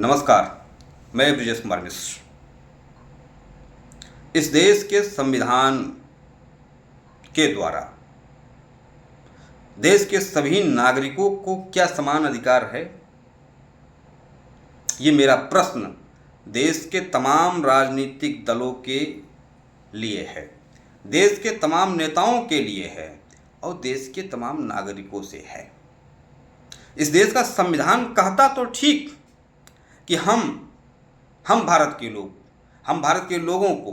नमस्कार, मैं ब्रिजेश कुमार मिश्र। इस देश के संविधान के द्वारा देश के सभी नागरिकों को क्या समान अधिकार है, ये मेरा प्रश्न देश के तमाम राजनीतिक दलों के लिए है, देश के तमाम नेताओं के लिए है और देश के तमाम नागरिकों से है। इस देश का संविधान कहता तो ठीक कि हम भारत के लोगों को,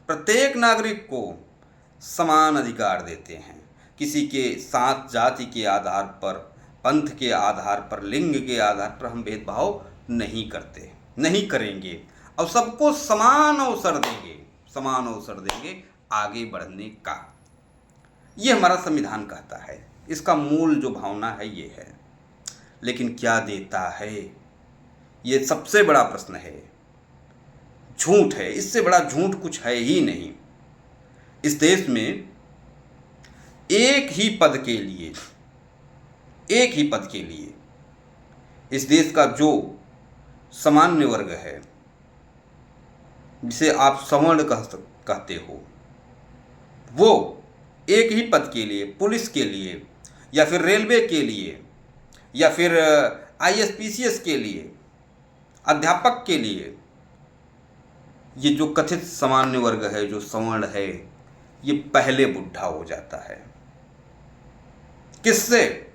प्रत्येक नागरिक को समान अधिकार देते हैं। किसी के साथ जाति के आधार पर, पंथ के आधार पर, लिंग के आधार पर हम भेदभाव नहीं करते, नहीं करेंगे और सबको समान अवसर देंगे आगे बढ़ने का। ये हमारा संविधान कहता है, इसका मूल जो भावना है ये है। लेकिन क्या देता है, ये सबसे बड़ा प्रश्न है। झूठ है, इससे बड़ा झूठ कुछ है ही नहीं। इस देश में एक ही पद के लिए इस देश का जो सामान्य वर्ग है, जिसे आप सवर्ण कहते हो, वो एक ही पद के लिए, पुलिस के लिए या फिर रेलवे के लिए या फिर ISPCS के लिए, अध्यापक के लिए, ये जो कथित सामान्य वर्ग है, जो सवर्ण है, ये पहले बुढ़ा हो जाता है। किससे?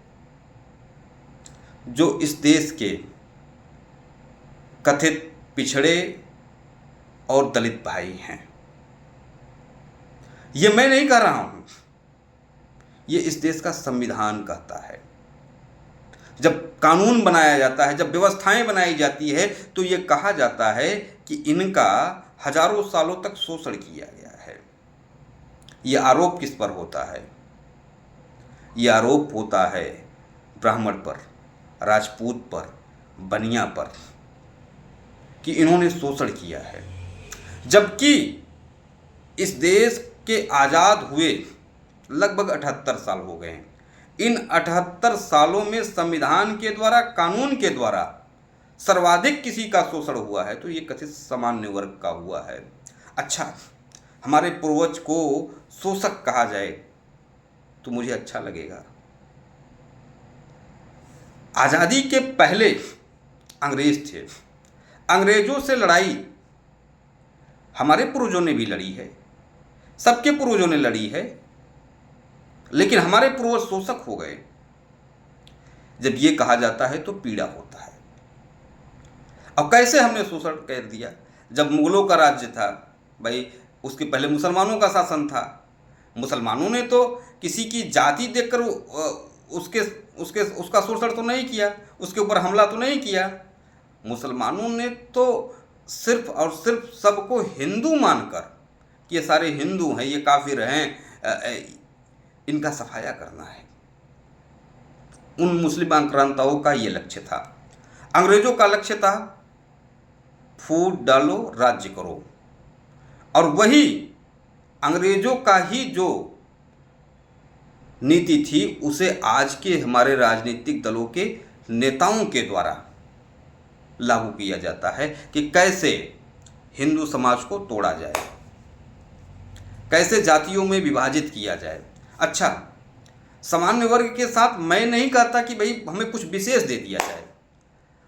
जो इस देश के कथित पिछड़े और दलित भाई हैं। ये मैं नहीं कह रहा हूं, ये इस देश का संविधान कहता है। जब कानून बनाया जाता है, जब व्यवस्थाएं बनाई जाती है, तो ये कहा जाता है कि इनका हजारों सालों तक शोषण किया गया है। ये आरोप किस पर होता है? ये आरोप होता है ब्राह्मण पर, राजपूत पर, बनिया पर, कि इन्होंने शोषण किया है। जबकि इस देश के आज़ाद हुए लगभग 78 साल हो गए हैं। इन 78 सालों में संविधान के द्वारा, कानून के द्वारा सर्वाधिक किसी का शोषण हुआ है तो ये कथित सामान्य वर्ग का हुआ है। अच्छा, हमारे पूर्वज को शोषक कहा जाए तो मुझे अच्छा लगेगा। आज़ादी के पहले अंग्रेज थे, अंग्रेजों से लड़ाई हमारे पूर्वजों ने भी लड़ी है, सबके पूर्वजों ने लड़ी है, लेकिन हमारे पूर्वज शोषक हो गए। जब ये कहा जाता है तो पीड़ा होता है। अब कैसे हमने शोषण कर दिया? जब मुगलों का राज्य था, भाई उसके पहले मुसलमानों का शासन था। मुसलमानों ने तो किसी की जाति देखकर उसका शोषण तो नहीं किया, उसके ऊपर हमला तो नहीं किया। मुसलमानों ने तो सिर्फ और सिर्फ सबको हिंदू मानकर कि ये सारे हिंदू हैं, ये काफिर हैं, इनका सफाया करना है। उन मुस्लिम आक्रांताओं का ये लक्ष्य था। अंग्रेजों का लक्ष्य था फूट डालो, राज्य करो। और वही अंग्रेजों का ही जो नीति थी, उसे आज के हमारे राजनीतिक दलों के नेताओं के द्वारा लागू किया जाता है कि कैसे हिंदू समाज को तोड़ा जाए, कैसे जातियों में विभाजित किया जाए। अच्छा, सामान्य वर्ग के साथ मैं नहीं कहता कि भाई हमें कुछ विशेष दे दिया जाए।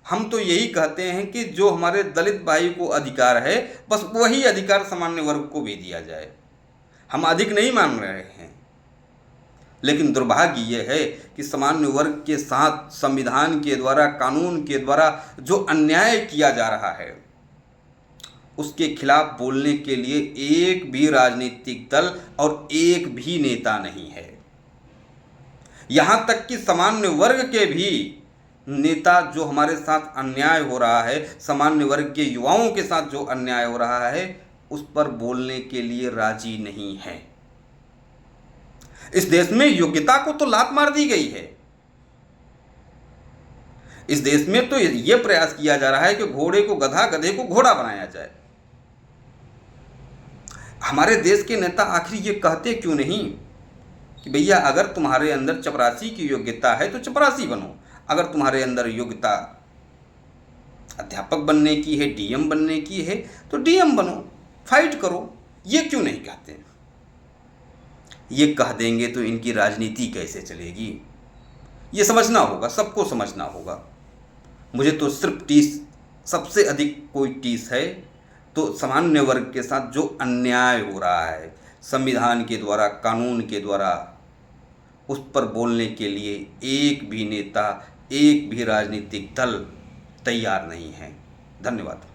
हम तो यही कहते हैं कि जो हमारे दलित भाई को अधिकार है, बस वही अधिकार सामान्य वर्ग को भी दिया जाए। हम अधिक नहीं मान रहे हैं, लेकिन दुर्भाग्य ये है कि सामान्य वर्ग के साथ संविधान के द्वारा, कानून के द्वारा जो अन्याय किया जा रहा है, उसके खिलाफ बोलने के लिए एक भी राजनीतिक दल और एक भी नेता नहीं है। यहां तक कि सामान्य वर्ग के भी नेता, जो हमारे साथ अन्याय हो रहा है, सामान्य वर्ग के युवाओं के साथ जो अन्याय हो रहा है, उस पर बोलने के लिए राजी नहीं है। इस देश में योग्यता को तो लात मार दी गई है। इस देश में तो यह प्रयास किया जा रहा है कि घोड़े को गधा, गधे को घोड़ा बनाया जाए। हमारे देश के नेता आखिर ये कहते क्यों नहीं कि भैया अगर तुम्हारे अंदर चपरासी की योग्यता है तो चपरासी बनो, अगर तुम्हारे अंदर योग्यता अध्यापक बनने की है, डीएम बनने की है तो डीएम बनो, फाइट करो। ये क्यों नहीं कहते? ये कह देंगे तो इनकी राजनीति कैसे चलेगी? ये समझना होगा, सबको समझना होगा। मुझे तो सिर्फ टीस, सबसे अधिक कोई टीस है तो सामान्य वर्ग के साथ जो अन्याय हो रहा है संविधान के द्वारा, कानून के द्वारा, उस पर बोलने के लिए एक भी नेता, एक भी राजनीतिक दल तैयार नहीं है। धन्यवाद।